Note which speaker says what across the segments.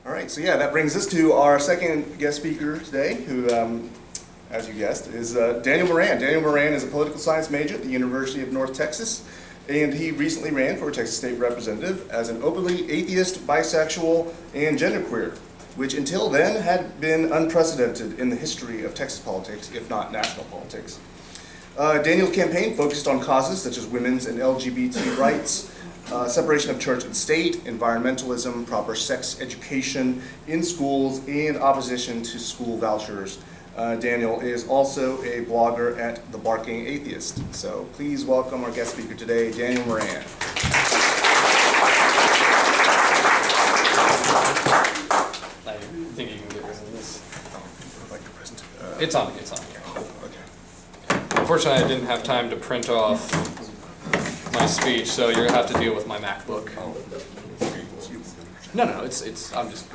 Speaker 1: All right, so yeah, that brings us to our second guest speaker today, who, as you guessed, is Daniel Moran. Daniel Moran is a political science major at the University of North Texas, and he recently ran for Texas State Representative as an openly atheist, bisexual, and genderqueer, which until then had been unprecedented in the history of Texas politics, if not national politics. Daniel's campaign focused on causes such as women's and LGBT rights, separation of church and state, environmentalism, proper sex education in schools, and opposition to school vouchers. Daniel is also a blogger at The Barking Atheist. So please welcome our guest speaker today, Daniel Moran.
Speaker 2: I think you can get rid of this.
Speaker 1: I'd like to present.
Speaker 2: It's on here.
Speaker 1: Oh, okay.
Speaker 2: Unfortunately, I didn't have time to print off my speech, so you're gonna have to deal with my MacBook. No, I'm just.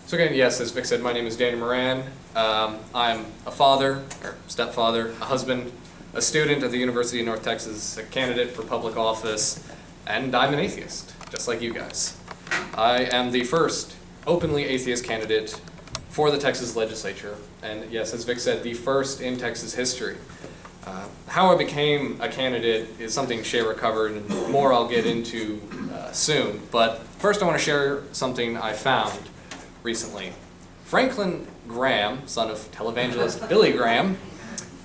Speaker 2: So again, yes, as Vic said, my name is Daniel Moran. I'm a father, or stepfather, a husband, a student at the University of North Texas, a candidate for public office, and I'm an atheist, just like you guys. I am the first openly atheist candidate for the Texas legislature, and yes, as Vic said, the first in Texas history. How I became a candidate is something Shayrah covered, and more I'll get into soon. But first I want to share something I found recently. Franklin Graham, son of televangelist Billy Graham,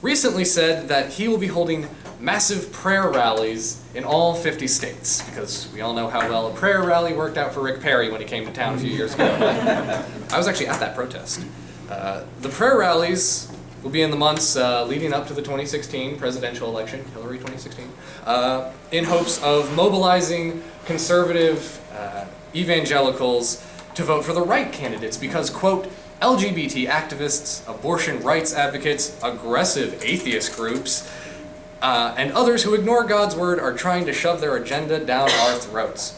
Speaker 2: recently said that he will be holding massive prayer rallies in all 50 states, because we all know how well a prayer rally worked out for Rick Perry when he came to town a few years ago. I was actually at that protest. The prayer rallies will be in the months leading up to the 2016 presidential election, Hillary 2016, in hopes of mobilizing conservative evangelicals to vote for the right candidates because, quote, LGBT activists, abortion rights advocates, aggressive atheist groups, and others who ignore God's word are trying to shove their agenda down our throats.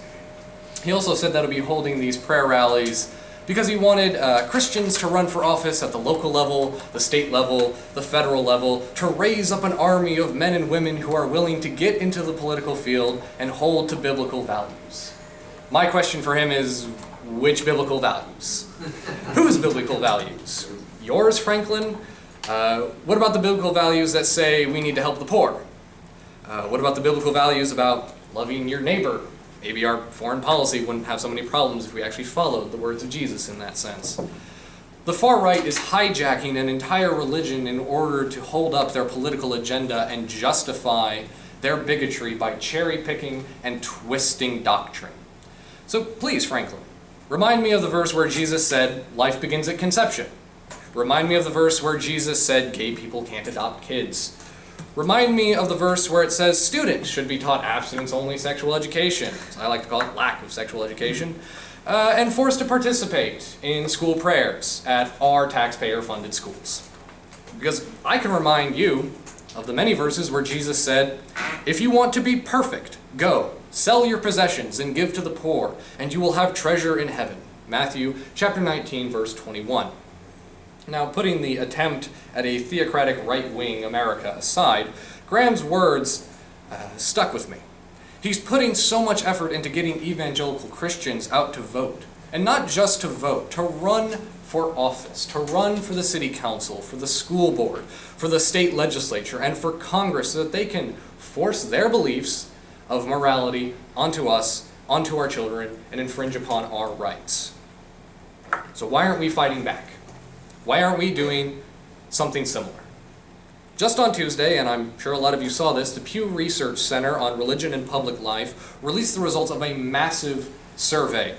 Speaker 2: He also said that he'll be holding these prayer rallies because he wanted Christians to run for office at the local level, the state level, the federal level, to raise up an army of men and women who are willing to get into the political field and hold to biblical values. My question for him is, which biblical values? Whose biblical values? Yours, Franklin? What about the biblical values that say we need to help the poor? What about the biblical values about loving your neighbor? Maybe our foreign policy wouldn't have so many problems if we actually followed the words of Jesus in that sense. The far right is hijacking an entire religion in order to hold up their political agenda and justify their bigotry by cherry-picking and twisting doctrine. So please, Franklin, remind me of the verse where Jesus said, life begins at conception. Remind me of the verse where Jesus said gay people can't adopt kids. Remind me of the verse where it says students should be taught abstinence-only sexual education, I like to call it lack of sexual education, and forced to participate in school prayers at our taxpayer-funded schools. Because I can remind you of the many verses where Jesus said, if you want to be perfect, go, sell your possessions and give to the poor, and you will have treasure in heaven. Matthew chapter 19, verse 21. Now, putting the attempt at a theocratic right-wing America aside, Graham's words stuck with me. He's putting so much effort into getting evangelical Christians out to vote, and not just to vote, to run for office, to run for the city council, for the school board, for the state legislature, and for Congress so that they can force their beliefs of morality onto us, onto our children, and infringe upon our rights. So why aren't we fighting back? Why aren't we doing something similar? Just on Tuesday, and I'm sure a lot of you saw this, the Pew Research Center on Religion and Public Life released the results of a massive survey,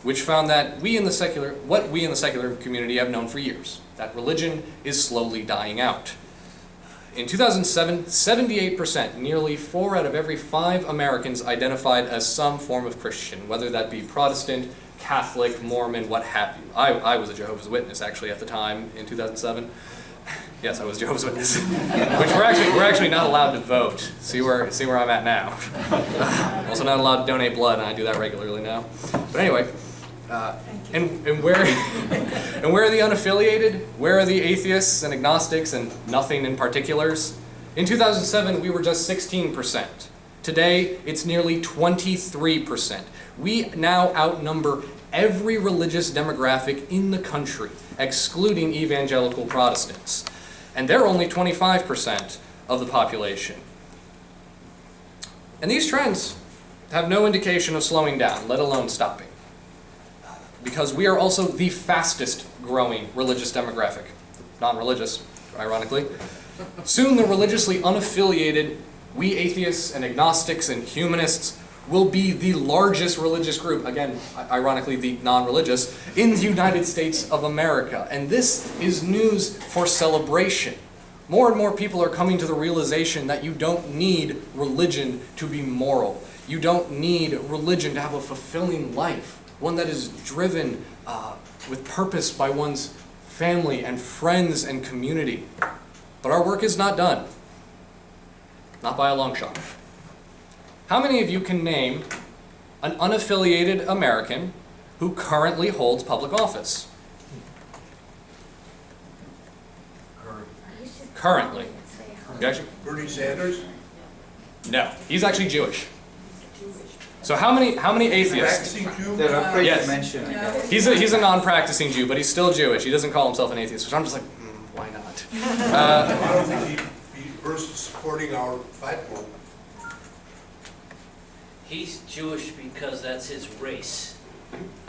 Speaker 2: which found that what we in the secular community have known for years, that religion is slowly dying out. In 2007, 78%, nearly 4 out of every 5 Americans identified as some form of Christian, whether that be Protestant, Catholic, Mormon, what have you. I was a Jehovah's Witness actually at the time in 2007. Yes, I was a Jehovah's Witness, which we're actually not allowed to vote. See where I'm at now. I'm also not allowed to donate blood, and I do that regularly now. But anyway, and where are the unaffiliated? Where are the atheists and agnostics and nothing in particulars? In 2007, we were just 16%. Today, it's nearly 23%. We now outnumber every religious demographic in the country, excluding evangelical Protestants. And they're only 25% of the population. And these trends have no indication of slowing down, let alone stopping. Because we are also the fastest growing religious demographic. Non-religious, ironically. Soon the religiously unaffiliated, we atheists and agnostics and humanists will be the largest religious group, again, ironically the non-religious, in the United States of America. And this is news for celebration. More and more people are coming to the realization that you don't need religion to be moral. You don't need religion to have a fulfilling life, one that is driven with purpose by one's family and friends and community. But our work is not done. Not by a long shot. How many of you can name an unaffiliated American who currently holds public office? Currently.
Speaker 3: Bernie Sanders?
Speaker 2: No, he's actually Jewish. So how many atheists?
Speaker 3: Practicing Jew?
Speaker 4: They're afraid
Speaker 2: Yes.
Speaker 4: to mention it.
Speaker 2: He's a non-practicing Jew, but he's still Jewish. He doesn't call himself an atheist, which I'm just like, why not?
Speaker 3: I don't think he's versus supporting our platform.
Speaker 5: He's Jewish because that's his race.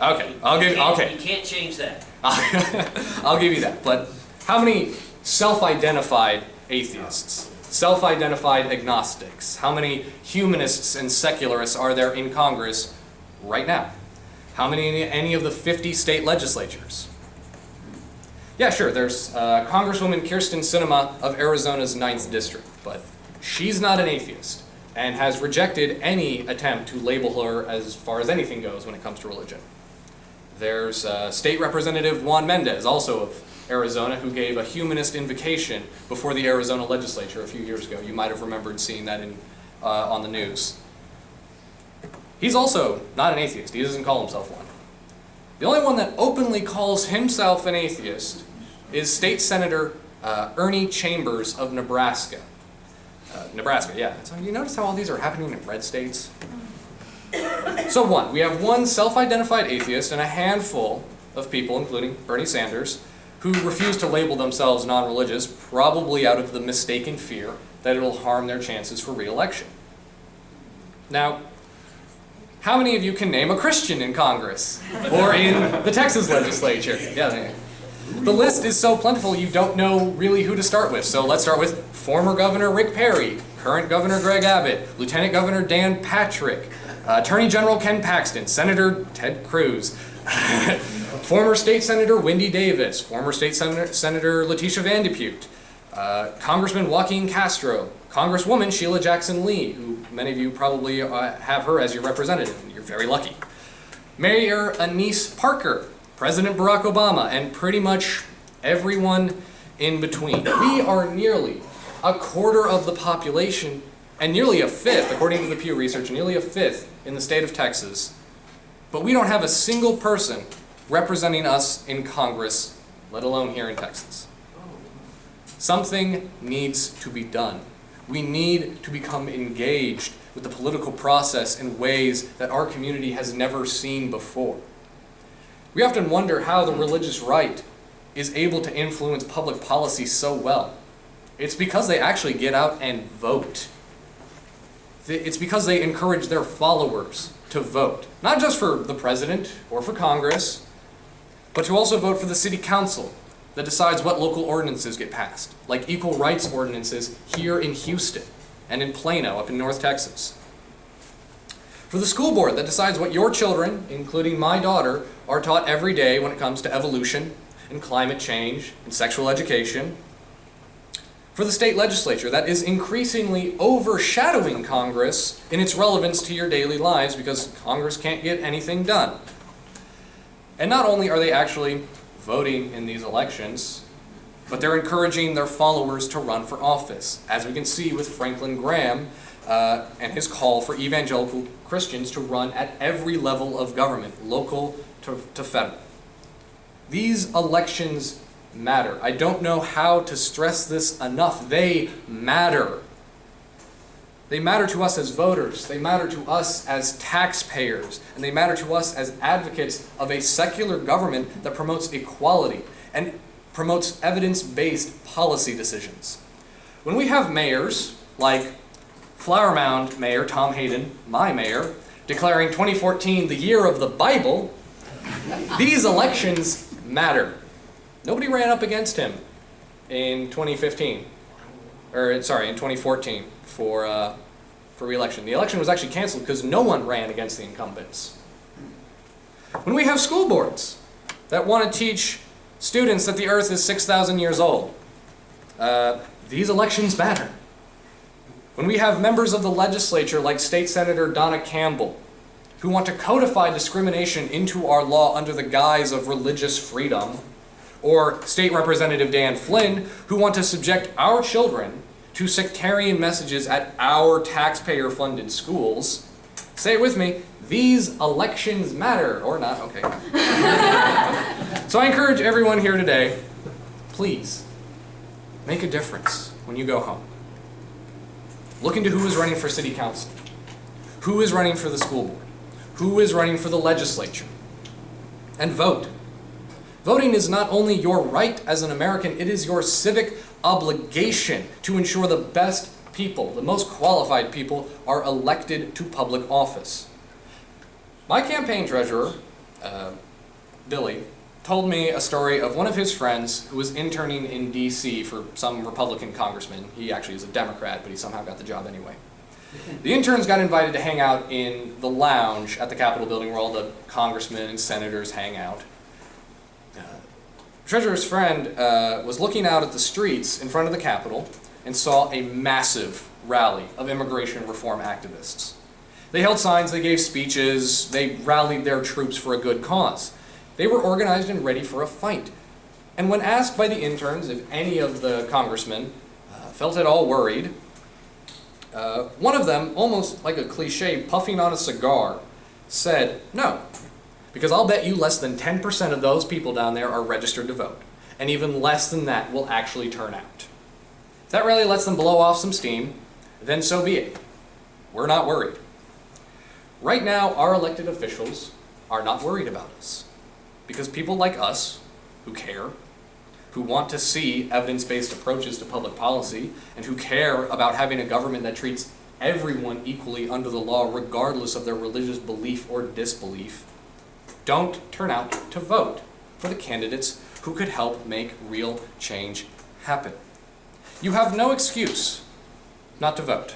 Speaker 2: Okay,
Speaker 5: You can't change that.
Speaker 2: I'll give you that. But how many self-identified atheists, self-identified agnostics, how many humanists and secularists are there in Congress right now? How many in any of the 50 state legislatures? Yeah, sure, there's Congresswoman Kyrsten Sinema of Arizona's 9th District, but she's not an atheist and has rejected any attempt to label her as far as anything goes when it comes to religion. There's State Representative Juan Mendez, also of Arizona, who gave a humanist invocation before the Arizona legislature a few years ago. You might have remembered seeing that on the news. He's also not an atheist. He doesn't call himself one. The only one that openly calls himself an atheist is State Senator Ernie Chambers of Nebraska. Nebraska, yeah. So you notice how all these are happening in red states? So we have one self-identified atheist and a handful of people, including Bernie Sanders, who refuse to label themselves non-religious, probably out of the mistaken fear that it will harm their chances for re-election. Now, how many of you can name a Christian in Congress or in the Texas legislature? Yeah, the list is so plentiful you don't know really who to start with. So let's start with former Governor Rick Perry, current Governor Greg Abbott, Lieutenant Governor Dan Patrick, Attorney General Ken Paxton, Senator Ted Cruz, former State Senator Wendy Davis, former State Senator Letitia Van de Putte, Congressman Joaquin Castro, Congresswoman Sheila Jackson Lee, who many of you probably have her as your representative, and you're very lucky. Mayor Anise Parker, President Barack Obama, and pretty much everyone in between. We are nearly a quarter of the population, and nearly a fifth, according to the Pew Research, nearly a fifth in the state of Texas. But we don't have a single person representing us in Congress, let alone here in Texas. Something needs to be done. We need to become engaged with the political process in ways that our community has never seen before. We often wonder how the religious right is able to influence public policy so well. It's because they actually get out and vote. It's because they encourage their followers to vote, not just for the president or for Congress, but to also vote for the city council that decides what local ordinances get passed, like equal rights ordinances here in Houston and in Plano up in North Texas. For the school board that decides what your children, including my daughter, are taught every day when it comes to evolution and climate change and sexual education. For the state legislature that is increasingly overshadowing Congress in its relevance to your daily lives because Congress can't get anything done. And not only are they actually voting in these elections, but they're encouraging their followers to run for office, as we can see with Franklin Graham and his call for evangelical Christians to run at every level of government, local to federal. These elections matter. I don't know how to stress this enough. They matter. They matter to us as voters, they matter to us as taxpayers, and they matter to us as advocates of a secular government that promotes equality and promotes evidence-based policy decisions. When we have mayors, like Flower Mound Mayor Tom Hayden, my mayor, declaring 2014 the year of the Bible, these elections matter. Nobody ran up against him in 2014 for re-election. The election was actually canceled because no one ran against the incumbents. When we have school boards that want to teach students that the earth is 6,000 years old, these elections matter. When we have members of the legislature like State Senator Donna Campbell, who want to codify discrimination into our law under the guise of religious freedom, or State Representative Dan Flynn, who want to subject our children to sectarian messages at our taxpayer-funded schools, say it with me, these elections matter, or not, okay. So I encourage everyone here today, please, make a difference when you go home. Look into who is running for city council, who is running for the school board, who is running for the legislature, and vote. Voting is not only your right as an American, it is your civic obligation to ensure the best people, the most qualified people, are elected to public office. My campaign treasurer, Billy, told me a story of one of his friends who was interning in D.C. for some Republican congressman. He actually is a Democrat, but he somehow got the job anyway. The interns got invited to hang out in the lounge at the Capitol building where all the congressmen and senators hang out. Treasurer's friend was looking out at the streets in front of the Capitol and saw a massive rally of immigration reform activists. They held signs, they gave speeches, they rallied their troops for a good cause. They were organized and ready for a fight. And when asked by the interns if any of the congressmen felt at all worried, one of them, almost like a cliche, puffing on a cigar, said, "No, because I'll bet you less than 10% of those people down there are registered to vote, and even less than that will actually turn out. If that really lets them blow off some steam, then so be it. We're not worried." Right now, our elected officials are not worried about us, because people like us, who care, who want to see evidence-based approaches to public policy, and who care about having a government that treats everyone equally under the law regardless of their religious belief or disbelief, don't turn out to vote for the candidates who could help make real change happen. You have no excuse not to vote.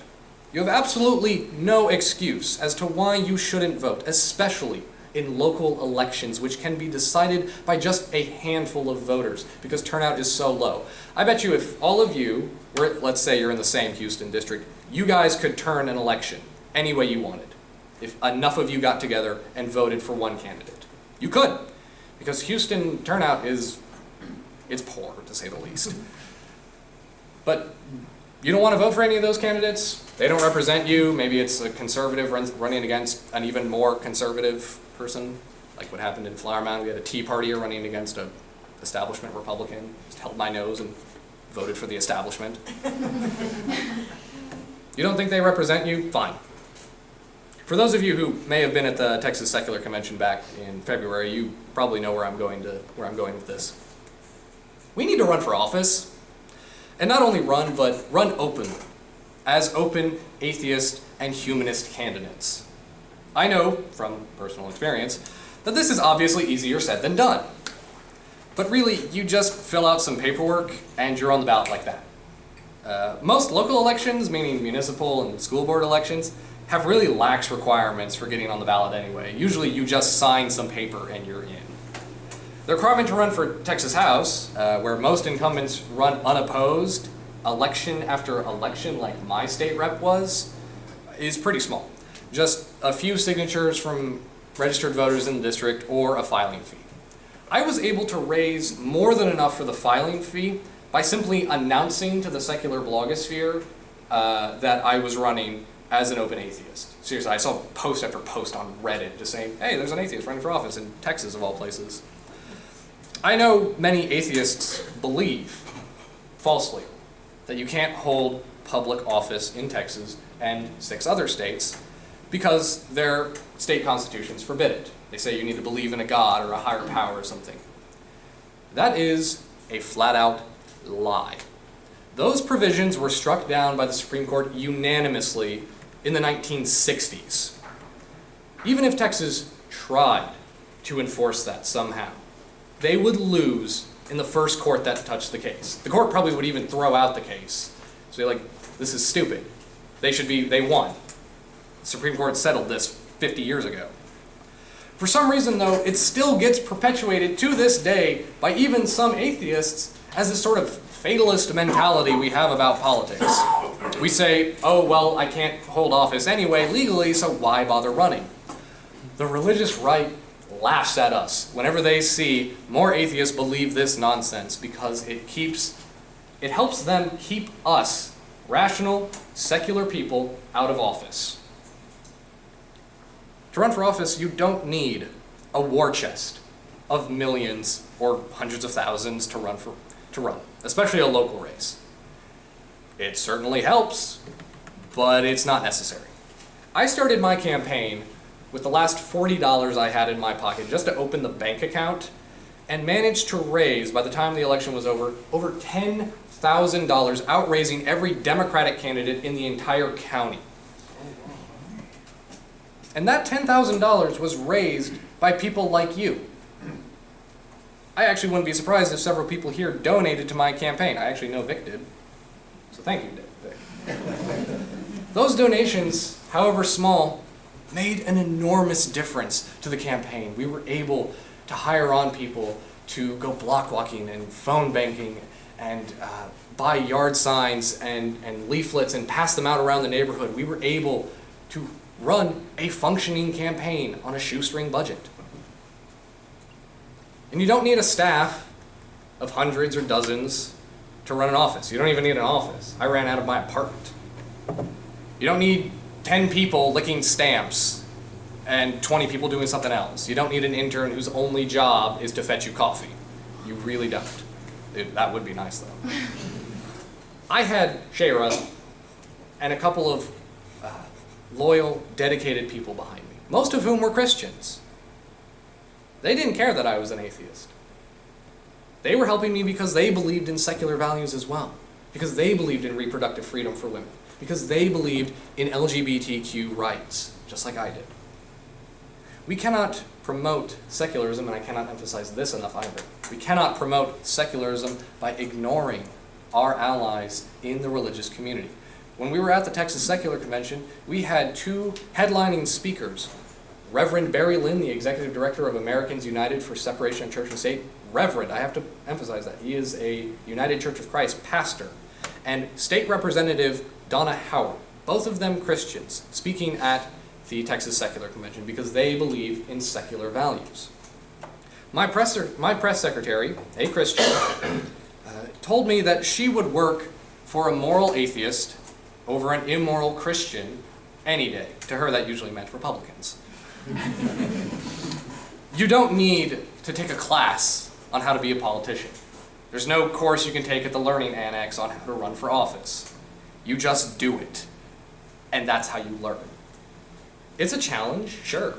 Speaker 2: You have absolutely no excuse as to why you shouldn't vote, especially in local elections, which can be decided by just a handful of voters because turnout is so low. I bet you if all of you were, let's say you're in the same Houston district, you guys could turn an election any way you wanted if enough of you got together and voted for one candidate. You could, because Houston turnout it's poor, to say the least. But you don't want to vote for any of those candidates? They don't represent you. Maybe it's a conservative running against an even more conservative person, like what happened in Flower Mound. We had a Tea Partier running against an establishment Republican. Just held my nose and voted for the establishment. You don't think they represent you? Fine. For those of you who may have been at the Texas Secular Convention back in February, you probably know where I'm going with this. We need to run for office. And not only run, but run openly, as open atheist and humanist candidates. I know, from personal experience, that this is obviously easier said than done. But really, you just fill out some paperwork and you're on the ballot like that. Most local elections, meaning municipal and school board elections, have really lax requirements for getting on the ballot anyway. Usually you just sign some paper and you're in. The requirement to run for Texas House, where most incumbents run unopposed, election after election like my state rep was, is pretty small. Just a few signatures from registered voters in the district or a filing fee. I was able to raise more than enough for the filing fee by simply announcing to the secular blogosphere that I was running as an open atheist. Seriously, I saw post after post on Reddit just saying, hey, there's an atheist running for office in Texas of all places. I know many atheists believe, falsely, that you can't hold public office in Texas and 6 other states because their state constitutions forbid it. They say you need to believe in a god or a higher power or something. That is a flat-out lie. Those provisions were struck down by the Supreme Court unanimously in the 1960s. Even if Texas tried to enforce that somehow, they would lose in the first court that touched the case. The court probably would even throw out the case. So they're like, this is stupid. They won. The Supreme Court settled this 50 years ago. For some reason, though, it still gets perpetuated to this day by even some atheists as this sort of fatalist mentality we have about politics. We say, oh, well, I can't hold office anyway legally, so why bother running? The religious right laughs at us whenever they see more atheists believe this nonsense because it helps them keep us, rational, secular people, out of office. To run for office, you don't need a war chest of millions or hundreds of thousands to run, especially a local race. It certainly helps, but it's not necessary. I started my campaign with the last $40 I had in my pocket just to open the bank account and managed to raise, by the time the election was over $10,000, outraising every Democratic candidate in the entire county. And that $10,000 was raised by people like you. I actually wouldn't be surprised if several people here donated to my campaign. I actually know Vic did. So thank you, Vic. Those donations, however small, made an enormous difference to the campaign. We were able to hire on people to go block walking and phone banking and buy yard signs and leaflets and pass them out around the neighborhood. We were able to run a functioning campaign on a shoestring budget. And you don't need a staff of hundreds or dozens to run an office. You don't even need an office. I ran out of my apartment. You don't need 10 people licking stamps and 20 people doing something else. You don't need an intern whose only job is to fetch you coffee. You really don't. That would be nice, though. I had Shayrah and a couple of loyal, dedicated people behind me, most of whom were Christians. They didn't care that I was an atheist. They were helping me because they believed in secular values as well, because they believed in reproductive freedom for women, because they believed in LGBTQ rights, just like I did. We cannot promote secularism, and I cannot emphasize this enough either. We cannot promote secularism by ignoring our allies in the religious community. When we were at the Texas Secular Convention, we had 2 headlining speakers. Reverend Barry Lynn, the Executive Director of Americans United for Separation of Church and State. Reverend, I have to emphasize that. He is a United Church of Christ pastor. And State Representative Donna Howard, both of them Christians, speaking at the Texas Secular Convention because they believe in secular values. My press secretary, a Christian, told me that she would work for a moral atheist over an immoral Christian any day. To her, that usually meant Republicans. You don't need to take a class on how to be a politician. There's no course you can take at the Learning Annex on how to run for office. You just do it. And that's how you learn. It's a challenge, sure.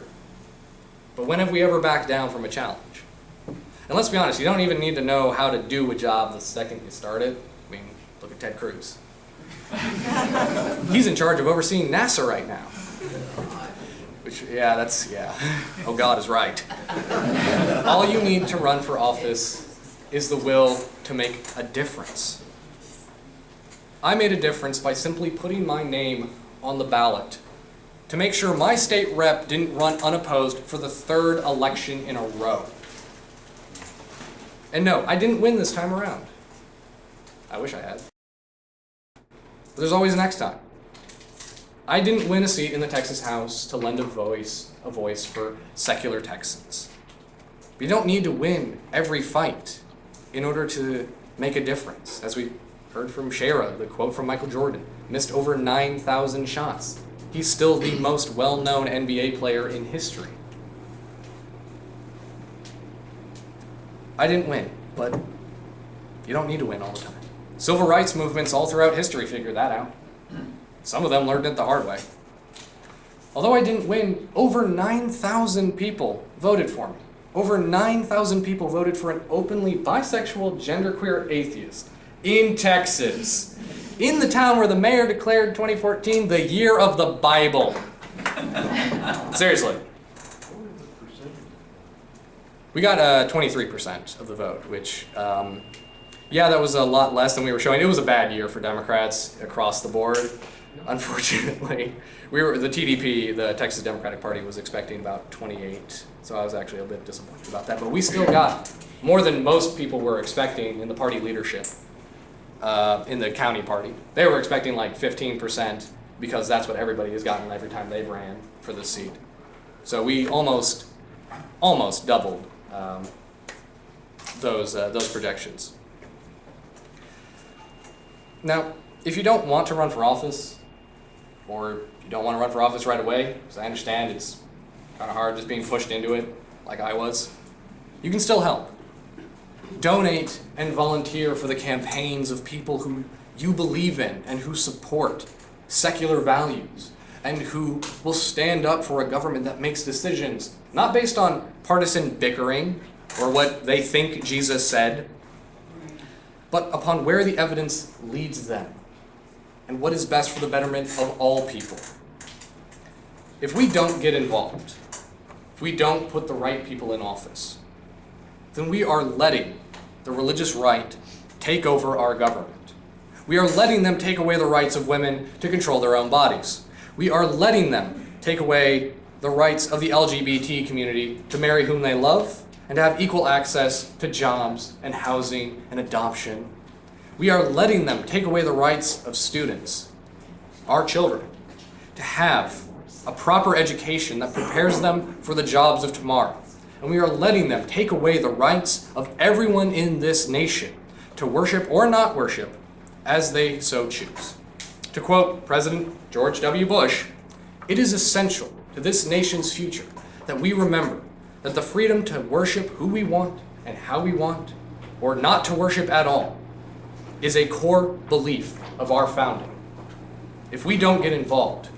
Speaker 2: But when have we ever backed down from a challenge? And let's be honest, you don't even need to know how to do a job the second you start it. I mean, look at Ted Cruz. He's in charge of overseeing NASA right now. Oh, God is right. All you need to run for office is the will to make a difference. I made a difference by simply putting my name on the ballot to make sure my state rep didn't run unopposed for the 3rd election in a row. And no, I didn't win this time around. I wish I had. But there's always next time. I didn't win a seat in the Texas House to lend a voice for secular Texans. But you don't need to win every fight in order to make a difference. As we heard from Shayrah, the quote from Michael Jordan, missed over 9,000 shots. He's still the most well-known NBA player in history. I didn't win, but you don't need to win all the time. Civil rights movements all throughout history figure that out. Some of them learned it the hard way. Although I didn't win, over 9,000 people voted for me. Over 9,000 people voted for an openly bisexual, genderqueer atheist in Texas, in the town where the mayor declared 2014 the year of the Bible. Seriously. We got 23% of the vote, which, yeah, that was a lot less than we were showing. It was a bad year for Democrats across the board, unfortunately. The TDP, the Texas Democratic Party, was expecting about 28, so I was actually a bit disappointed about that. But we still got more than most people were expecting in the party leadership, in the county party. They were expecting like 15% because that's what everybody has gotten every time they've ran for this seat. So we almost doubled those projections. Now, if you don't want to run for office, or you don't want to run for office right away, because I understand it's kind of hard just being pushed into it, like I was, you can still help. Donate and volunteer for the campaigns of people who you believe in and who support secular values and who will stand up for a government that makes decisions not based on partisan bickering or what they think Jesus said, but upon where the evidence leads them and what is best for the betterment of all people. If we don't get involved, if we don't put the right people in office, then we are letting the religious right take over our government. We are letting them take away the rights of women to control their own bodies. We are letting them take away the rights of the LGBT community to marry whom they love and to have equal access to jobs and housing and adoption. We are letting them take away the rights of students, our children, to have a proper education that prepares them for the jobs of tomorrow. And we are letting them take away the rights of everyone in this nation to worship or not worship as they so choose. To quote President George W. Bush, "It is essential to this nation's future that we remember that the freedom to worship who we want and how we want, or not to worship at all, is a core belief of our founding. If we don't get involved,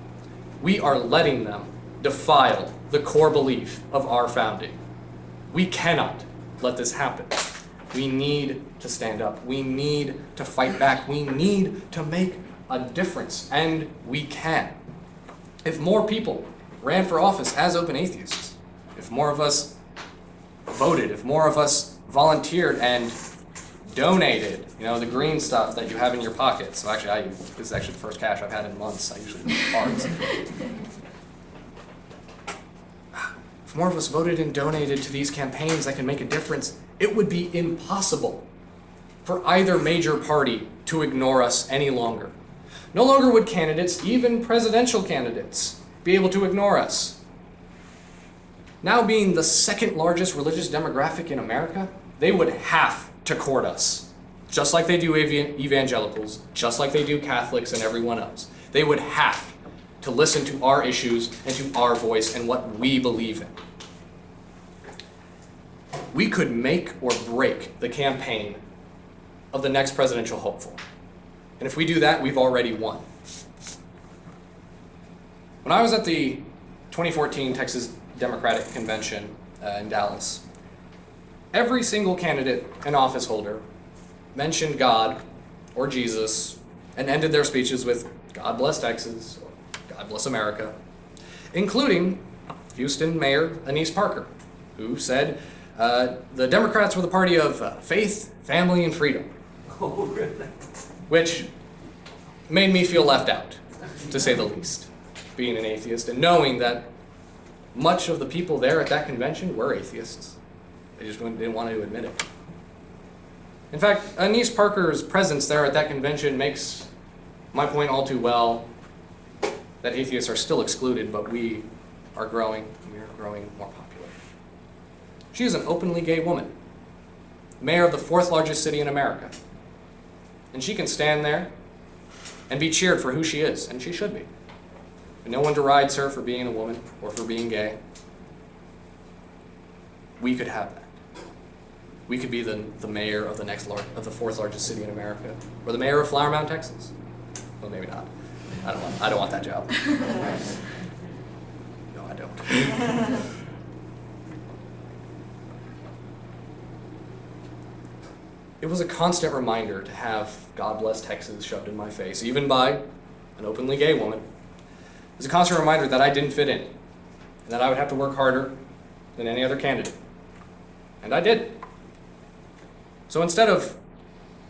Speaker 2: we are letting them defile the core belief of our founding. We cannot let this happen. We need to stand up. We need to fight back. We need to make a difference, and we can. If more people ran for office as open atheists, if more of us voted, if more of us volunteered and donated, the green stuff that you have in your pocket. So actually, this is actually the first cash I've had in months. I usually do cards. If more of us voted and donated to these campaigns that can make a difference, it would be impossible for either major party to ignore us any longer. No longer would candidates, even presidential candidates, be able to ignore us. Now being the second largest religious demographic in America, they would have to court us, just like they do evangelicals, just like they do Catholics and everyone else. They would have to listen to our issues and to our voice and what we believe in. We could make or break the campaign of the next presidential hopeful. And if we do that, we've already won. When I was at the 2014 Texas Democratic Convention in Dallas, every single candidate and office holder mentioned God or Jesus and ended their speeches with "God bless Texas," or "God bless America," including Houston Mayor Anise Parker, who said the Democrats were the party of faith, family, and freedom.
Speaker 5: Oh, really?
Speaker 2: Which made me feel left out, to say the least, being an atheist and knowing that much of the people there at that convention were atheists. They just didn't want to admit it. In fact, Anise Parker's presence there at that convention makes my point all too well that atheists are still excluded, but we are growing. We are growing more popular. She is an openly gay woman, mayor of the fourth largest city in America. And she can stand there and be cheered for who she is, and she should be. And no one derides her for being a woman or for being gay. We could have that. We could be the mayor of the fourth largest city in America, or the mayor of Flower Mound, Texas. Well, maybe not. I don't want that job. No, I don't. It was a constant reminder to have "God bless Texas" shoved in my face, even by an openly gay woman. It was a constant reminder that I didn't fit in, and that I would have to work harder than any other candidate. And I did. So instead of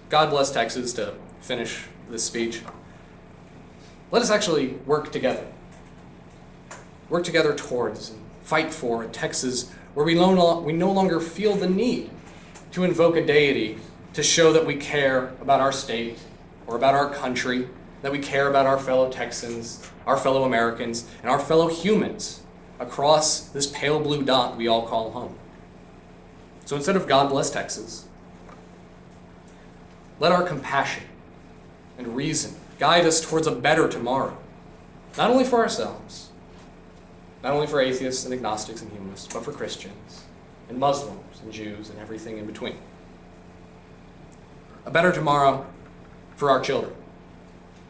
Speaker 2: "God bless Texas" to finish this speech, let us actually work together. Work together towards and fight for a Texas where we no longer feel the need to invoke a deity to show that we care about our state or about our country, that we care about our fellow Texans, our fellow Americans, and our fellow humans across this pale blue dot we all call home. So instead of "God bless Texas," let our compassion and reason guide us towards a better tomorrow, not only for ourselves, not only for atheists and agnostics and humanists, but for Christians and Muslims and Jews and everything in between. A better tomorrow for our children,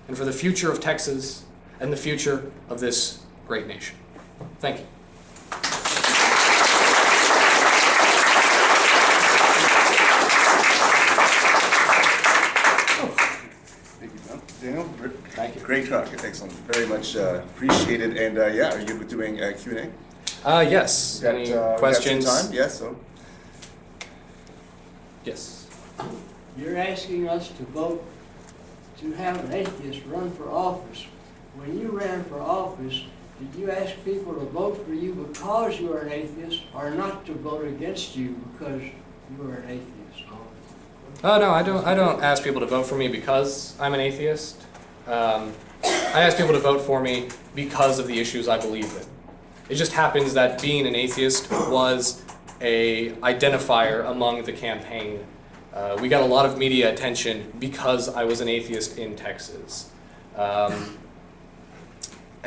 Speaker 2: and for the future of Texas and the future of this great nation. Thank you.
Speaker 1: Thank you, Tom. Daniel,
Speaker 2: Thank you.
Speaker 1: great talk. Excellent. Very much appreciated. And yeah, are you doing Q&A?
Speaker 2: Yes. Any questions?
Speaker 1: Got some time? Yes. So.
Speaker 2: Yes.
Speaker 4: You're asking us to vote to have an atheist run for office. When you ran for office, did you ask people to vote for you because you are an atheist, or not to vote against you because you are an atheist?
Speaker 2: Oh no, I don't ask people to vote for me because I'm an atheist. I ask people to vote for me because of the issues I believe in. It just happens that being an atheist was a identifier among the campaign. We got a lot of media attention because I was an atheist in Texas. And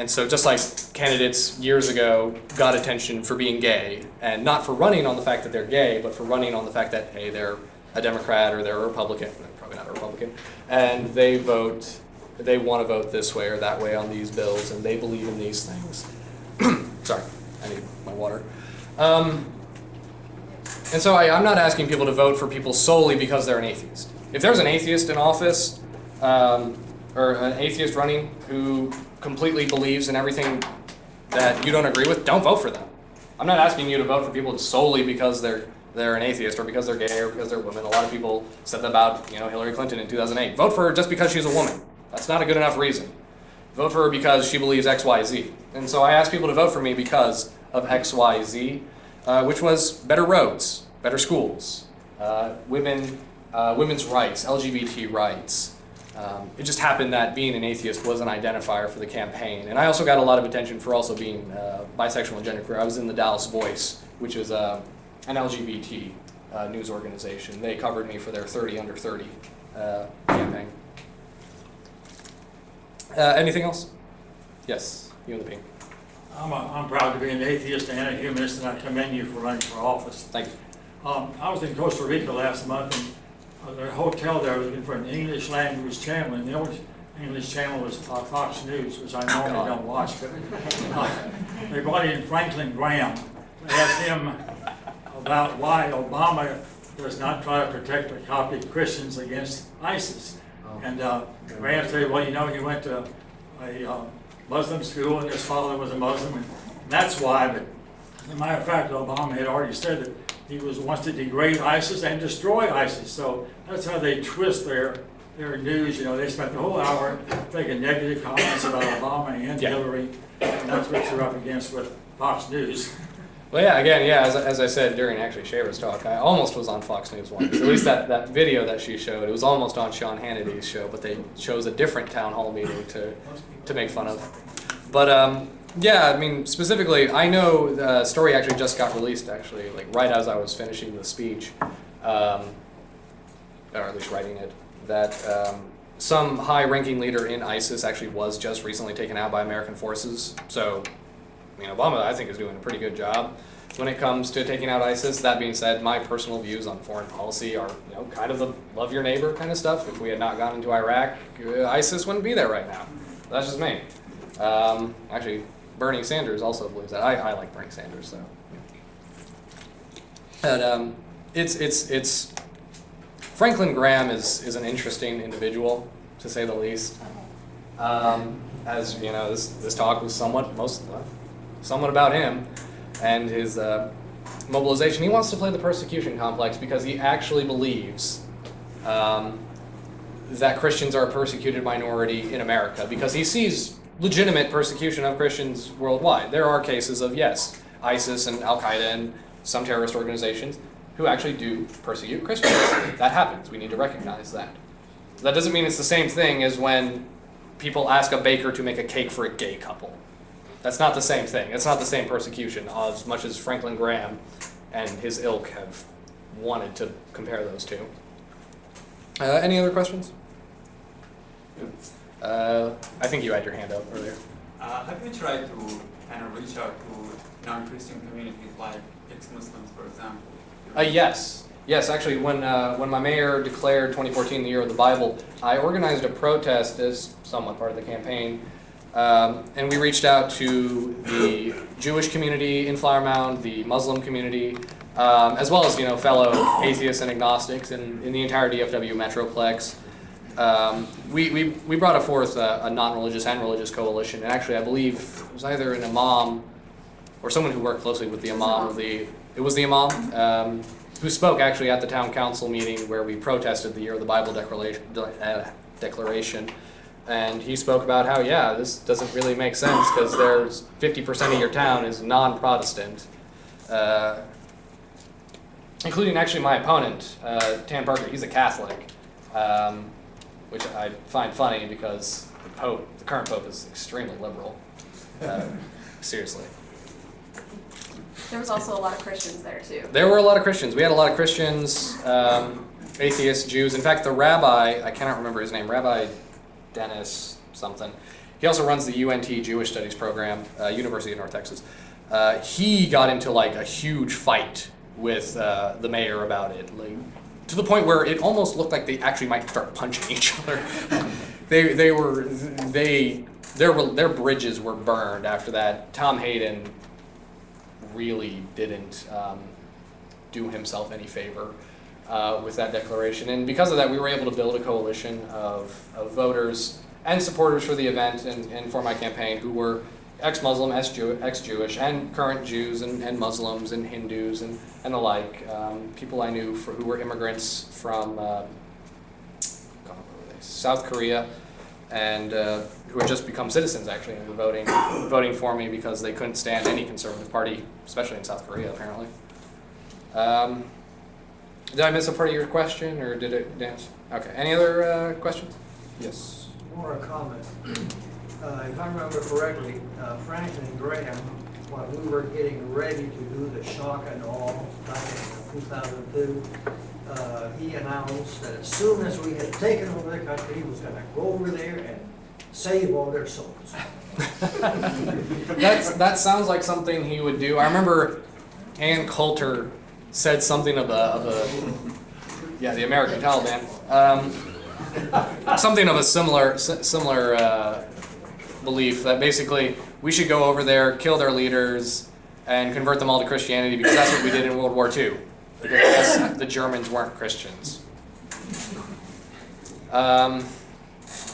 Speaker 2: so just like candidates years ago got attention for being gay, and not for running on the fact that they're gay, but for running on the fact that, hey, they're a Democrat or they're a Republican, probably not a Republican, and they want to vote this way or that way on these bills, and they believe in these things. Sorry, I need my water. And so I'm not asking people to vote for people solely because they're an atheist. If there's an atheist in office, or an atheist running who completely believes in everything that you don't agree with, don't vote for them. I'm not asking you to vote for people solely because they're an atheist or because they're gay or because they're women. A lot of people said that about Hillary Clinton in 2008. Vote for her just because she's a woman. That's not a good enough reason. Vote for her because she believes X, Y, Z. And so I asked people to vote for me because of X, Y, Z, which was better roads, better schools, women's rights, LGBT rights. It just happened that being an atheist was an identifier for the campaign. And I also got a lot of attention for also being bisexual and genderqueer. I was in the Dallas Voice, which is an LGBT news organization. They covered me for their 30 Under 30 campaign. Anything else? Yes, you in the pink.
Speaker 6: I'm proud to be an atheist and a humanist, and I commend you for running for office.
Speaker 2: Thank you.
Speaker 6: I was in Costa Rica last month, and the hotel there was looking for an English language channel, and the only English channel was Fox News, which I normally don't watch. But they brought in Franklin Graham. They asked him about why Obama does not try to protect the Coptic Christians against ISIS. And Graham said, well, he went to a Muslim school, and his father was a Muslim, and that's why. But as a matter of fact, Obama had already said that he wants to degrade ISIS and destroy ISIS. So that's how they twist their news. They spent the whole hour making negative comments about Obama and Hillary, and that's what you're up against with Fox News.
Speaker 2: Well, as I said during actually Shayrah's talk, I almost was on Fox News once. At least that video that she showed, it was almost on Sean Hannity's show, but they chose a different town hall meeting to make fun of. But specifically, I know the story actually just got released, like right as I was finishing the speech, or at least writing it, that some high-ranking leader in ISIS actually was just recently taken out by American forces. So, Obama, I think, is doing a pretty good job when it comes to taking out ISIS. That being said, my personal views on foreign policy are, kind of the love your neighbor kind of stuff. If we had not gone into Iraq, ISIS wouldn't be there right now. That's just me. Actually, Bernie Sanders also believes that. I like Bernie Sanders, so. And it's Franklin Graham is an interesting individual, to say the least. As you know, this talk was somewhat about him and his mobilization. He wants to play the persecution complex because he actually believes that Christians are a persecuted minority in America, because he sees legitimate persecution of Christians worldwide. There are cases of, yes, ISIS and Al-Qaeda and some terrorist organizations who actually do persecute Christians. That happens. We need to recognize that. That doesn't mean it's the same thing as when people ask a baker to make a cake for a gay couple. That's not the same thing. It's not the same persecution, as much as Franklin Graham and his ilk have wanted to compare those two. Any other questions? I think you had your hand up earlier.
Speaker 7: Have you tried to kind of reach out to non-Christian communities like ex-Muslims, for example?
Speaker 2: Yes. Actually, when my mayor declared 2014 the year of the Bible, I organized a protest as somewhat part of the campaign, and we reached out to the Jewish community in Flower Mound, the Muslim community, as well as fellow atheists and agnostics in the entire DFW Metroplex. We brought forth a non-religious and religious coalition, and actually I believe it was either an imam or someone who worked closely with the imam of the. It was the imam who spoke actually at the town council meeting where we protested the Year of the Bible declaration, and he spoke about how this doesn't really make sense because there's 50% of your town is non-Protestant, including actually my opponent, Tan Parker. He's a Catholic. Which I find funny because the current Pope is extremely liberal. Seriously.
Speaker 8: There was also a lot of Christians there too.
Speaker 2: There were a lot of Christians. We had a lot of Christians, atheists, Jews. In fact, the rabbi, I cannot remember his name, Rabbi Dennis something. He also runs the UNT Jewish Studies program, University of North Texas. He got into like a huge fight with the mayor about it. To the point where it almost looked like they actually might start punching each other. Their bridges were burned after that. Tom Hayden really didn't do himself any favor with that declaration, and because of that, we were able to build a coalition of voters and supporters for the event and for my campaign who were ex-Muslim, ex-Jewish, and current Jews and Muslims and Hindus and the like. People I knew who were immigrants from South Korea and who had just become citizens actually and were voting for me because they couldn't stand any conservative party, especially in South Korea apparently. Did I miss a part of your question or did it dance? Okay. Any other questions? Yes.
Speaker 9: More a comment. If I remember correctly, Franklin Graham, while we were getting ready to do the shock and awe back in 2002, he announced that as soon as we had taken over the country, he was going to go over there and save all their souls.
Speaker 2: That sounds like something he would do. I remember Ann Coulter said something of the American Taliban, something of a similar belief that basically we should go over there, kill their leaders, and convert them all to Christianity because that's what we did in World War II. Because the Germans weren't Christians.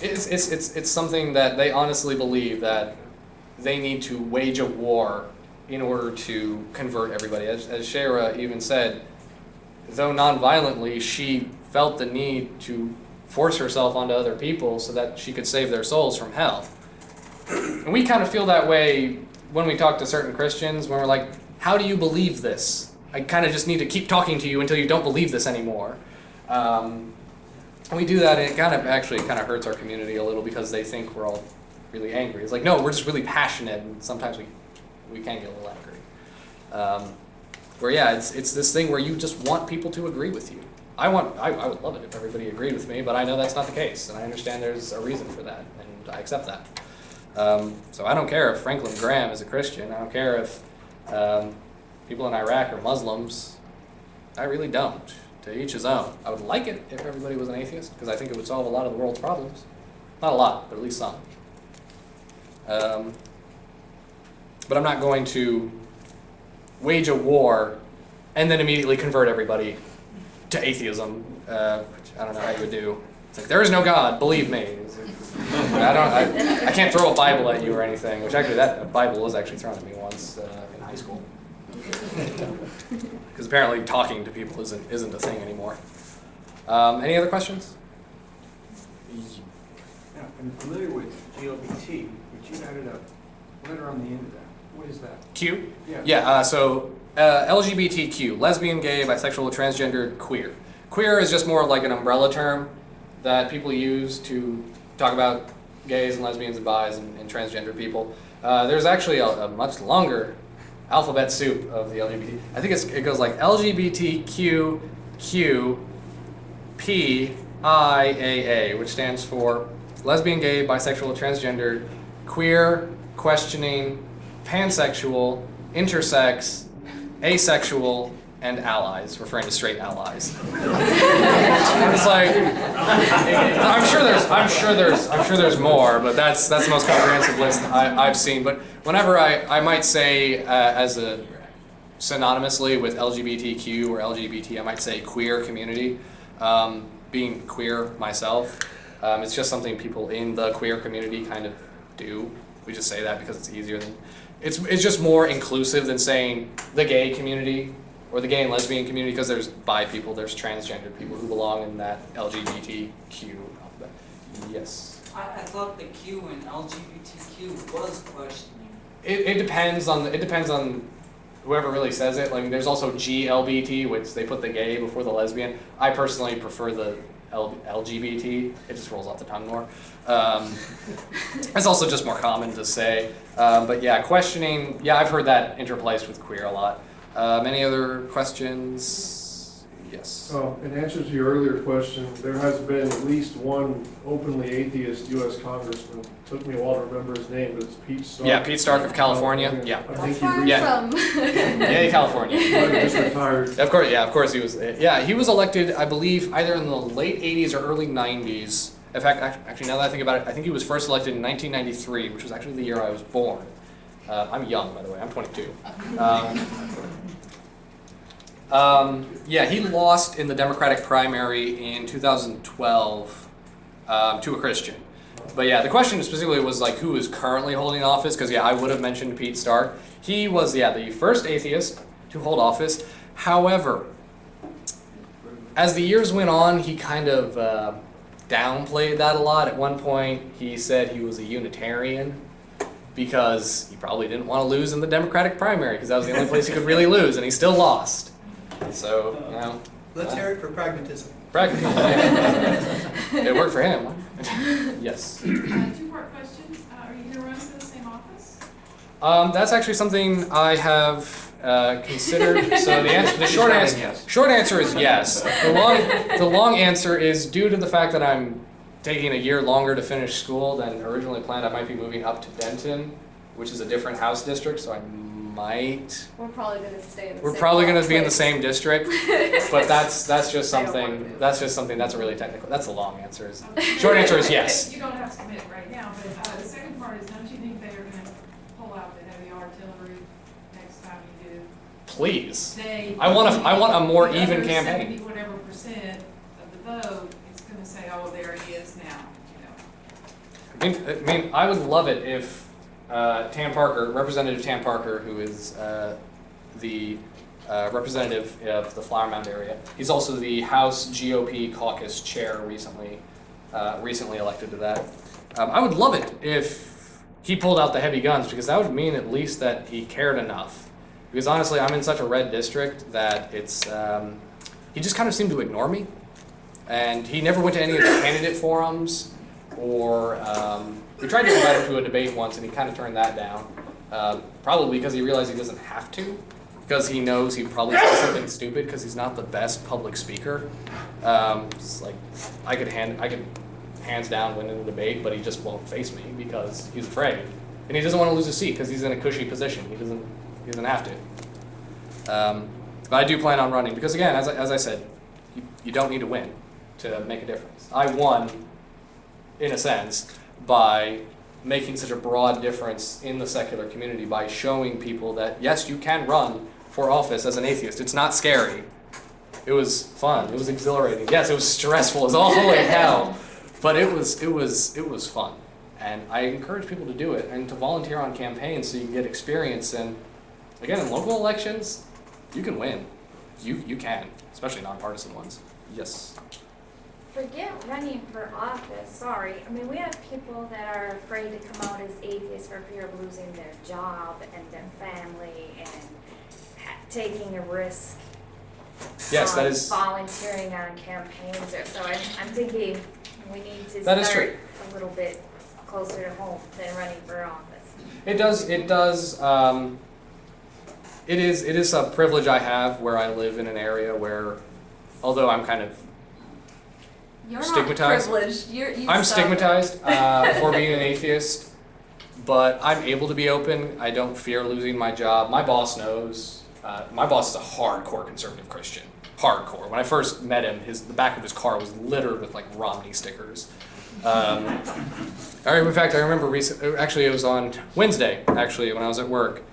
Speaker 2: It's something that they honestly believe that they need to wage a war in order to convert everybody. As Shayrah even said, though non-violently, she felt the need to force herself onto other people so that she could save their souls from hell. And we kind of feel that way when we talk to certain Christians, when we're like, how do you believe this? I kind of just need to keep talking to you until you don't believe this anymore. And we do that, and it kind of hurts our community a little because they think we're all really angry. It's like, no, we're just really passionate, and sometimes we can get a little angry. It's this thing where you just want people to agree with you. I would love it if everybody agreed with me, but I know that's not the case, and I understand there's a reason for that, and I accept that. So I don't care if Franklin Graham is a Christian. I don't care if people in Iraq are Muslims. I really don't. To each his own. I would like it if everybody was an atheist, because I think it would solve a lot of the world's problems. Not a lot, but at least some. But I'm not going to wage a war and then immediately convert everybody to atheism, which I don't know how you would do. It's like, there is no God, believe me. I can't throw a Bible at you or anything, which actually that Bible was actually thrown at me once in high school. Because apparently talking to people isn't a thing anymore. Any other questions?
Speaker 10: Yeah, I'm familiar with GLBT, but you added a letter on the end of that. What is that?
Speaker 2: Q?
Speaker 10: Yeah.
Speaker 2: Yeah, so LGBTQ, lesbian, gay, bisexual, transgendered, queer. Queer is just more like an umbrella term that people use to talk about gays and lesbians and bis and transgender people. There's actually a much longer alphabet soup of the LGBT. I think it goes like LGBTQ, Q, P, I, A, which stands for lesbian, gay, bisexual, transgendered, queer, questioning, pansexual, intersex, asexual, and allies, referring to straight allies. It's like I'm sure there's more, but that's the most comprehensive list I've seen. But whenever I might say as a synonymously with LGBTQ or LGBT, I might say queer community. Being queer myself, it's just something people in the queer community kind of do. We just say that because it's easier than it's just more inclusive than saying the gay community or the gay and lesbian community, because there's bi people, there's transgender people who belong in that LGBTQ alphabet. Yes.
Speaker 11: I thought the Q in LGBTQ was questioning.
Speaker 2: It depends on whoever really says it. Like there's also GLBT, which they put the gay before the lesbian. I personally prefer the LGBT. It just rolls off the tongue more. It's also just more common to say. But yeah, questioning. Yeah, I've heard that interplaced with queer a lot. Any other questions? Yes.
Speaker 12: In answer to your earlier question, there has been at least one openly atheist U.S. congressman. Took me a while to remember his name, but it's Pete Stark.
Speaker 2: Yeah, Pete Stark of California. Yeah.
Speaker 12: I think
Speaker 8: Far
Speaker 12: he
Speaker 8: from.
Speaker 2: Yeah, California.
Speaker 12: just retired.
Speaker 2: Of course he was. Yeah, he was elected, I believe, either in the late 80s or early 90s. In fact, actually, now that I think about it, I think he was first elected in 1993, which was actually the year I was born. I'm young, by the way. I'm 22. Yeah, he lost in the Democratic primary in 2012 to a Christian. But yeah, the question specifically was like who is currently holding office, because yeah, I would have mentioned Pete Stark. He was, the first atheist to hold office. However, as the years went on, he kind of downplayed that a lot. At one point, he said he was a Unitarian because he probably didn't want to lose in the Democratic primary, because that was the only place he could really lose, and he still lost. So, you know.
Speaker 9: Let's hear it for pragmatism.
Speaker 2: Pragmatism. It worked for him. Yes.
Speaker 13: Two-part question. Are you going to run for the same office?
Speaker 2: That's actually something I have considered. So the short answer is yes. The long answer is due to the fact that I'm taking a year longer to finish school than originally planned. I might be moving up to Denton, which is a different House district. So I might.
Speaker 8: We're probably going to stay in the
Speaker 2: We're
Speaker 8: same
Speaker 2: probably going to be in the
Speaker 8: place.
Speaker 2: same district, but that's just
Speaker 8: I don't wanna
Speaker 2: something.
Speaker 8: move.
Speaker 2: That's just something. That's a really technical. That's the long answer. Short answer is yes.
Speaker 13: You don't have to commit right now, but the second part is, don't you think they are going to pull out the heavy artillery next time you do?
Speaker 2: Please.
Speaker 13: They,
Speaker 2: I want a more
Speaker 13: the
Speaker 2: even
Speaker 13: other
Speaker 2: campaign.
Speaker 13: 70% of the vote is going to say, oh, there he is now. You know.
Speaker 2: I mean, I would love it if Tam Parker, Representative Tam Parker, who is the representative of the Flower Mound area. He's also the House GOP caucus chair, recently elected to that. I would love it if he pulled out the heavy guns, because that would mean at least that he cared enough. Because honestly, I'm in such a red district that it's he just kind of seemed to ignore me, and he never went to any of the candidate forums, or we tried to invite him to a debate once, and he kind of turned that down. Probably because he realized he doesn't have to, because he knows he'd probably say something stupid, because he's not the best public speaker. It's like I could hands down win in the debate, but he just won't face me because he's afraid, and he doesn't want to lose his seat because he's in a cushy position. He doesn't have to. But I do plan on running because, again, as I said, you don't need to win to make a difference. I won, in a sense, by making such a broad difference in the secular community by showing people that, yes, you can run for office as an atheist. It's not scary. It was fun. It was exhilarating. Yes, it was stressful as all holy hell, but it was fun. And I encourage people to do it and to volunteer on campaigns so you can get experience. And again, in local elections, you can win. You can, especially nonpartisan ones. Yes.
Speaker 14: Forget running for office, sorry. I mean, we have people that are afraid to come out as atheists for fear of losing their job and their family and taking a risk.
Speaker 2: Yes, that is.
Speaker 14: Volunteering on campaigns, so I'm thinking we need to
Speaker 2: That is
Speaker 14: start
Speaker 2: true.
Speaker 14: a little bit closer to home than running for office.
Speaker 2: It does. It is a privilege I have where I live in an area where, although I'm kind of
Speaker 8: You're
Speaker 2: stigmatized.
Speaker 8: not privileged.
Speaker 2: I'm stigmatized for being an atheist, but I'm able to be open. I don't fear losing my job. My boss knows. My boss is a hardcore conservative Christian. Hardcore. When I first met him, the back of his car was littered with like Romney stickers. In fact, I remember actually it was on Wednesday, actually, when I was at work.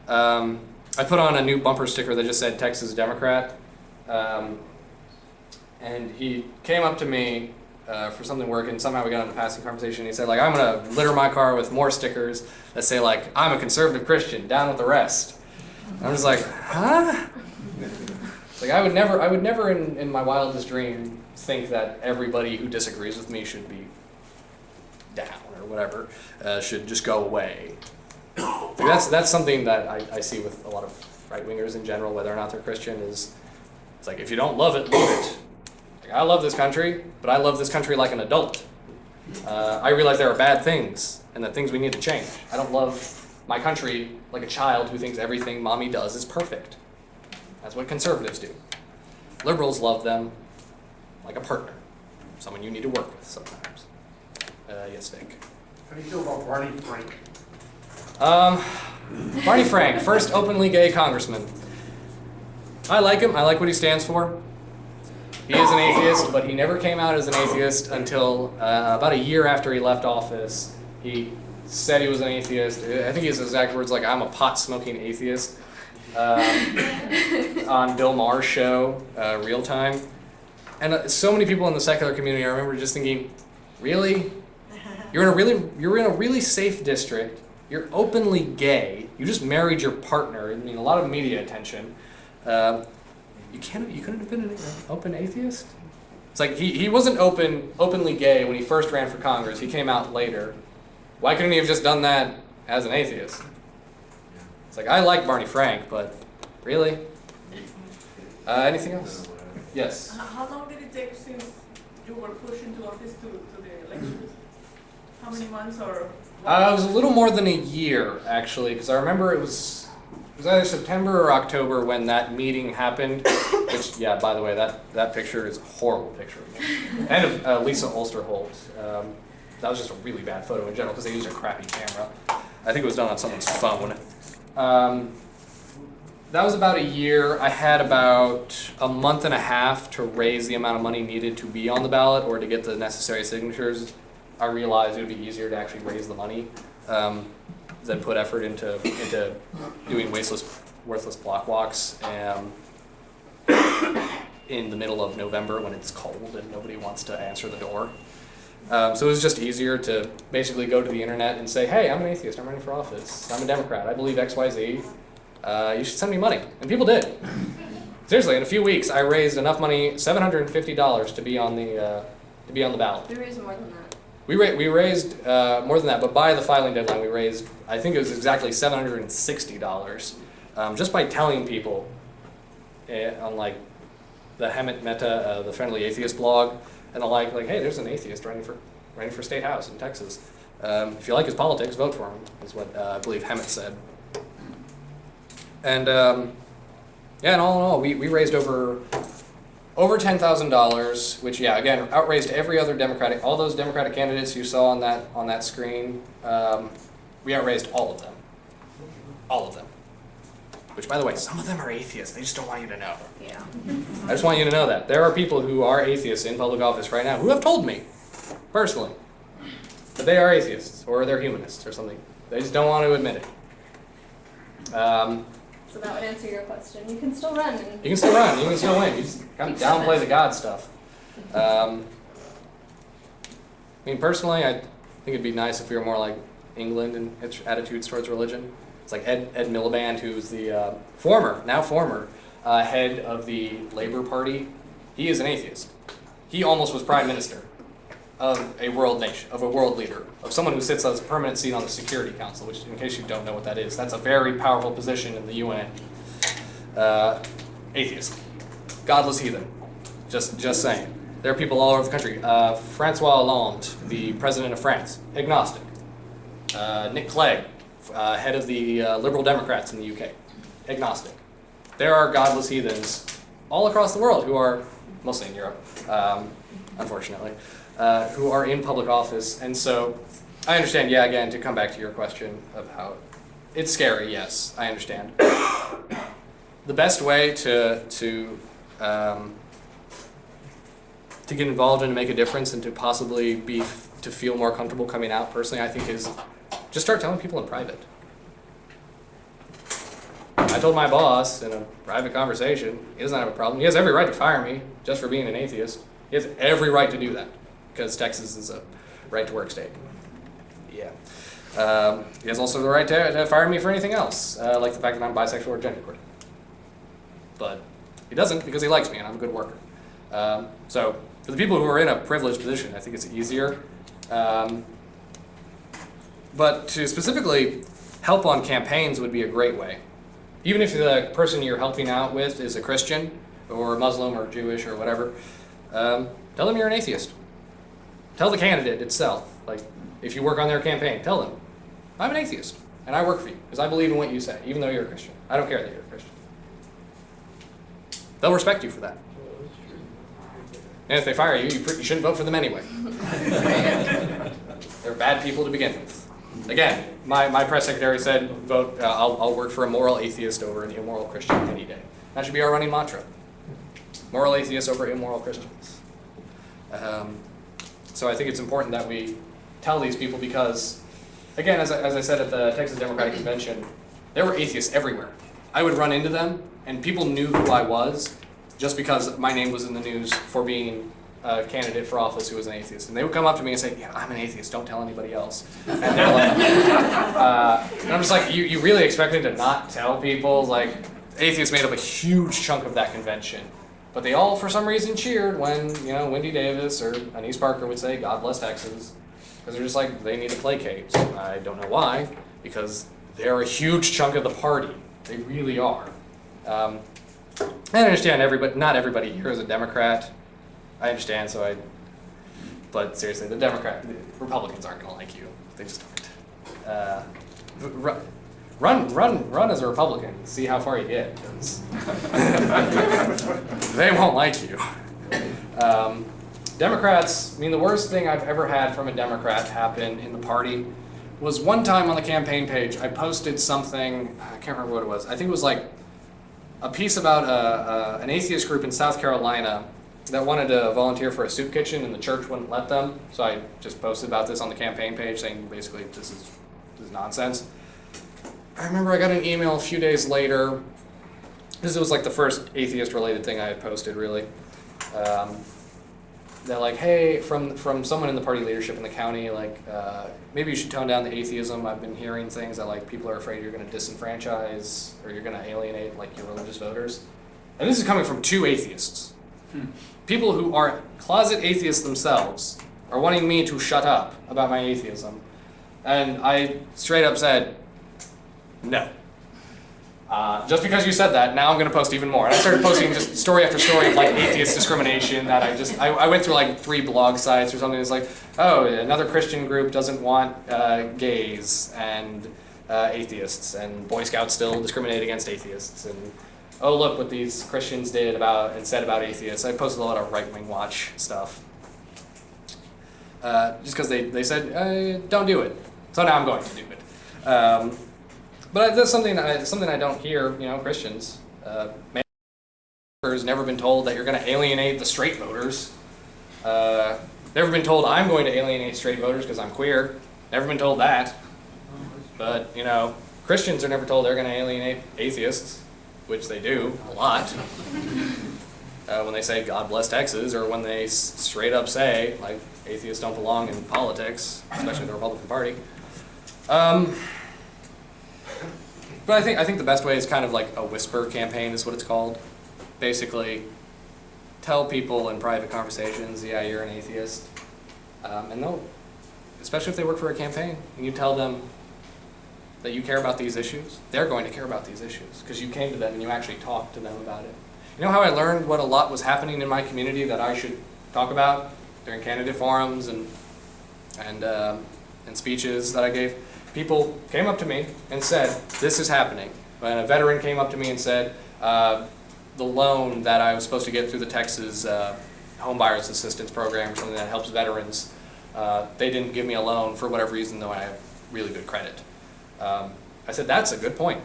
Speaker 2: I put on a new bumper sticker that just said Texas Democrat. And he came up to me for something work, and somehow we got in a passing conversation. He said, like, I'm going to litter my car with more stickers that say, like, I'm a conservative Christian, down with the rest. And I was like, huh? Like, I would never in my wildest dream think that everybody who disagrees with me should be down or whatever, should just go away. Like that's something that I see with a lot of right-wingers in general, whether or not they're Christian, it's like, if you don't love it, leave it. Like, I love this country, but I love this country like an adult. I realize there are bad things and that things we need to change. I don't love my country like a child who thinks everything mommy does is perfect. That's what conservatives do. Liberals love them like a partner, someone you need to work with sometimes. Yes, Vic.
Speaker 3: How do you feel about Barney Frank?
Speaker 2: Barney Frank, first openly gay congressman. I like him. I like what he stands for. He is an atheist, but he never came out as an atheist until about a year after he left office. He said he was an atheist. I think his exact words like, I'm a pot-smoking atheist, on Bill Maher's show, Real Time. And so many people in the secular community, I remember just thinking, really? You're in a really safe district. You're openly gay. You just married your partner. I mean, a lot of media attention. You couldn't have been an open atheist? It's like he wasn't openly gay when he first ran for Congress. He came out later. Why couldn't he have just done that as an atheist? It's like, I like Barney Frank, but really? Anything else? Yes.
Speaker 13: How long did it take since you were pushed into office to the elections? How many months or?
Speaker 2: It was a little more than a year, actually, because I remember it was either September or October when that meeting happened, which, yeah, by the way, that picture is a horrible picture of me. And of Lisa Olsterholt. That was just a really bad photo in general because they used a crappy camera. I think it was done on someone's phone. That was about a year. I had about a month and a half to raise the amount of money needed to be on the ballot or to get the necessary signatures. I realized it would be easier to actually raise the money than put effort into doing worthless block walks in the middle of November when it's cold and nobody wants to answer the door. So it was just easier to basically go to the internet and say, hey, I'm an atheist, I'm running for office, I'm a Democrat, I believe XYZ, you should send me money. And people did. Seriously, in a few weeks, I raised enough money, $750 to be on the ballot.
Speaker 8: We raised more than that.
Speaker 2: We raised more than that, but by the filing deadline, we raised, I think it was exactly $760, just by telling people on like the Hemet Meta, the Friendly Atheist blog, and the like, hey, there's an atheist running for state house in Texas. If you like his politics, vote for him, is what I believe Hemet said. And yeah, and all in all, we raised over $10,000, which, yeah, again, outraised every other all those Democratic candidates you saw on that screen. We outraised all of them. All of them. Which, by the way, some of them are atheists. They just don't want you to know.
Speaker 8: Yeah.
Speaker 2: I just want you to know that. There are people who are atheists in public office right now who have told me, personally, but they are atheists, or they're humanists, or something. They just don't want to admit it.
Speaker 8: So that would answer your question. You can still run. And
Speaker 2: You can still run. You can still win. You just kind of downplay the God stuff. I mean, personally, I think it'd be nice if we were more like England in its attitudes towards religion. It's like Ed Miliband, who's the former head of the Labour Party. He is an atheist. He almost was prime minister of a world nation, of a world leader, of someone who sits as a permanent seat on the Security Council, which, in case you don't know what that is, that's a very powerful position in the UN. Atheist. Godless heathen. Just saying. There are people all over the country. Francois Hollande, the president of France, agnostic. Nick Clegg, head of the Liberal Democrats in the UK, agnostic. There are godless heathens all across the world who are, mostly in Europe, unfortunately, who are in public office. And so I understand, yeah, again, to come back to your question of how it's scary, yes, I understand. The best way to get involved and to make a difference and to possibly to feel more comfortable coming out personally, I think, is just start telling people in private. I told my boss in a private conversation, he doesn't have a problem. He has every right to fire me just for being an atheist. He has every right to do that because Texas is a right-to-work state. Yeah. He has also the right to fire me for anything else, like the fact that I'm bisexual or genderqueer. But he doesn't because he likes me and I'm a good worker. So for the people who are in a privileged position, I think it's easier. But to specifically help on campaigns would be a great way. Even if the person you're helping out with is a Christian or Muslim or Jewish or whatever, tell them you're an atheist. Tell the candidate itself, like if you work on their campaign, tell them, I'm an atheist and I work for you because I believe in what you say, even though you're a Christian. I don't care that you're a Christian. They'll respect you for that. And if they fire you, you shouldn't vote for them anyway. They're bad people to begin with. Again, my press secretary said, vote. I'll work for a moral atheist over an immoral Christian any day. That should be our running mantra. Moral atheists over immoral Christians. So I think it's important that we tell these people because, again, as I said at the Texas Democratic Convention, there were atheists everywhere. I would run into them, and people knew who I was just because my name was in the news for being a candidate for office who was an atheist. And they would come up to me and say, yeah, I'm an atheist, don't tell anybody else. And they're like, and I'm just like, you really expect me to not tell people? Like, atheists made up a huge chunk of that convention. But they all, for some reason, cheered when, Wendy Davis or Anise Parker would say, God bless Texas. Because they're just like, they need to placate. I don't know why, because they're a huge chunk of the party. They really are. I understand not everybody here is a Democrat. I understand, but seriously, the Republicans aren't going to like you. They just aren't. Run as a Republican. See how far you get, because they won't like you. Democrats, I mean, the worst thing I've ever had from a Democrat happen in the party was one time on the campaign page, I posted something, I can't remember what it was. I think it was like a piece about an atheist group in South Carolina that wanted to volunteer for a soup kitchen and the church wouldn't let them. So I just posted about this on the campaign page saying basically this is nonsense. I remember I got an email a few days later. This was like the first atheist related thing I had posted really. They're like, hey, from someone in the party leadership in the county, like maybe you should tone down the atheism. I've been hearing things that like people are afraid you're going to disenfranchise or you're going to alienate like your religious voters. And this is coming from two atheists. People who are closet atheists themselves are wanting me to shut up about my atheism. And I straight up said, no. Just because you said that, now I'm going to post even more. And I started posting just story after story of like atheist discrimination that I went through like 3 blog sites or something. It's like, oh, another Christian group doesn't want gays and atheists, and Boy Scouts still discriminate against atheists. And oh, look what these Christians did and said about atheists. I posted a lot of right-wing watch stuff. Just because they said, don't do it. So now I'm going to do it. But that's something I don't hear, Christians. Has never been told that you're going to alienate the straight voters. Never been told I'm going to alienate straight voters because I'm queer. Never been told that. But, you know, Christians are never told they're going to alienate atheists, which they do a lot. When they say God bless Texas, or when they straight up say, like, atheists don't belong in politics, especially the Republican Party. But I think the best way is kind of like a whisper campaign is what it's called. Basically, tell people in private conversations, yeah, you're an atheist. And they'll, especially if they work for a campaign, and you tell them that you care about these issues, they're going to care about these issues because you came to them and you actually talked to them about it. You know how I learned what a lot was happening in my community that I should talk about during candidate forums and speeches that I gave? People came up to me and said, this is happening. When a veteran came up to me and said, the loan that I was supposed to get through the Texas Home Buyers Assistance Program, or something that helps veterans, they didn't give me a loan for whatever reason, though I have really good credit. I said, that's a good point.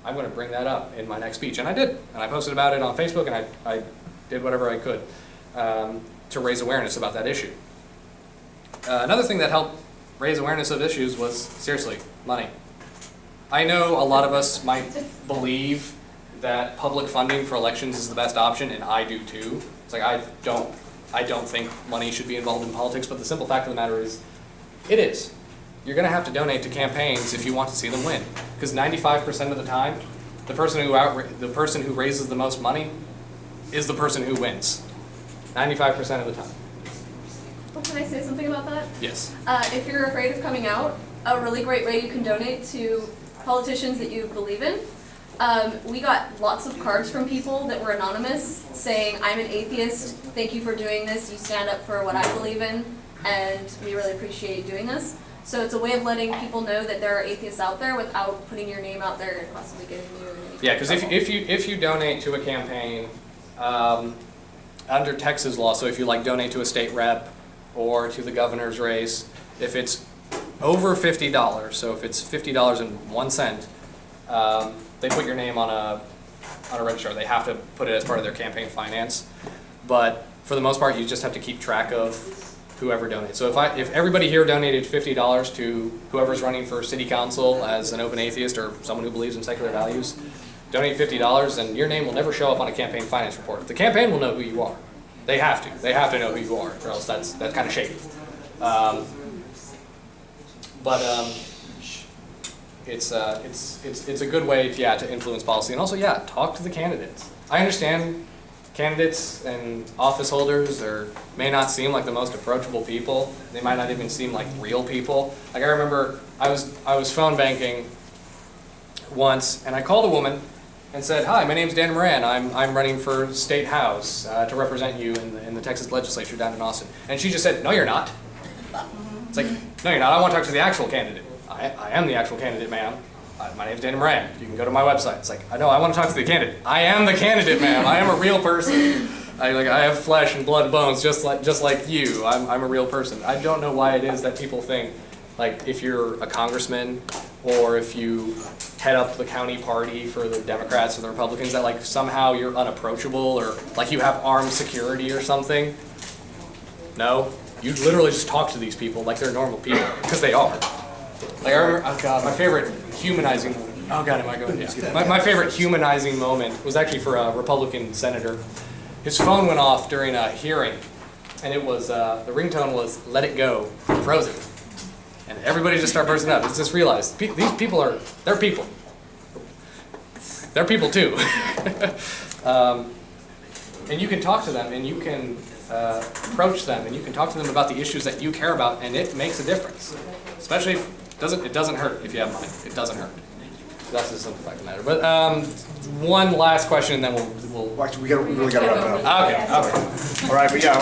Speaker 2: I'm going to bring that up in my next speech. And I did. And I posted about it on Facebook, and I did whatever I could to raise awareness about that issue. Another thing that helped raise awareness of issues was, seriously, money. I know a lot of us might believe that public funding for elections is the best option, and I do too. It's like I don't think money should be involved in politics, but the simple fact of the matter is, it is. You're going to have to donate to campaigns if you want to see them win, because 95% of the time, the person who raises the most money is the person who wins. 95% of the time.
Speaker 8: Well, can I say something about that?
Speaker 2: Yes.
Speaker 8: If you're afraid of coming out, a really great way you can donate to politicians that you believe in. We got lots of cards from people that were anonymous saying, I'm an atheist, thank you for doing this, you stand up for what I believe in, and we really appreciate you doing this. So it's a way of letting people know that there are atheists out there without putting your name out there and possibly getting you in any
Speaker 2: Yeah, because if you donate to a campaign under Texas law, so if you like donate to a state rep or to the governor's race, if it's over $50, so if it's $50.01, they put your name on a registrar. They have to put it as part of their campaign finance. But for the most part, you just have to keep track of whoever donates. So if everybody here donated $50 to whoever's running for city council as an open atheist or someone who believes in secular values, donate $50 and your name will never show up on a campaign finance report. The campaign will know who you are. They have to. They have to know who you are, or else that's kind of shady. It's a good way to influence policy, and also talk to the candidates. I understand candidates and office holders may not seem like the most approachable people. They might not even seem like real people. Like I remember I was phone banking once, and I called a woman and said, "Hi, my name's Dan Moran. I'm running for State House to represent you in the Texas legislature down in Austin." And she just said, "No, you're not." It's like, "No, you're not. I want to talk to the actual candidate." I am the actual candidate, ma'am. My name's Dan Moran. You can go to my website. It's like, I know, I want to talk to the candidate. I am the candidate, ma'am. I am a real person. I have flesh and blood and bones, just like you. I'm a real person. I don't know why it is that people think, like, if you're a congressman or if you head up the county party for the Democrats or the Republicans, that like somehow you're unapproachable or like you have armed security or something. No, you literally just talk to these people like they're normal people, because they are. Like I remember, oh God, my favorite humanizing, oh God, am I going? Yeah. My favorite humanizing moment was actually for a Republican senator. His phone went off during a hearing, and it was, the ringtone was "Let It Go," Frozen. And everybody just started bursting up. It's just realized, these people they're people. They're people too. And you can talk to them, and you can approach them, and you can talk to them about the issues that you care about, and it makes a difference. Especially if it doesn't hurt if you have money. It doesn't hurt. That's the simple fact of the matter. But one last question, and then we'll.
Speaker 1: Actually, we really got to wrap it up.
Speaker 2: Okay.
Speaker 1: All right, but yeah.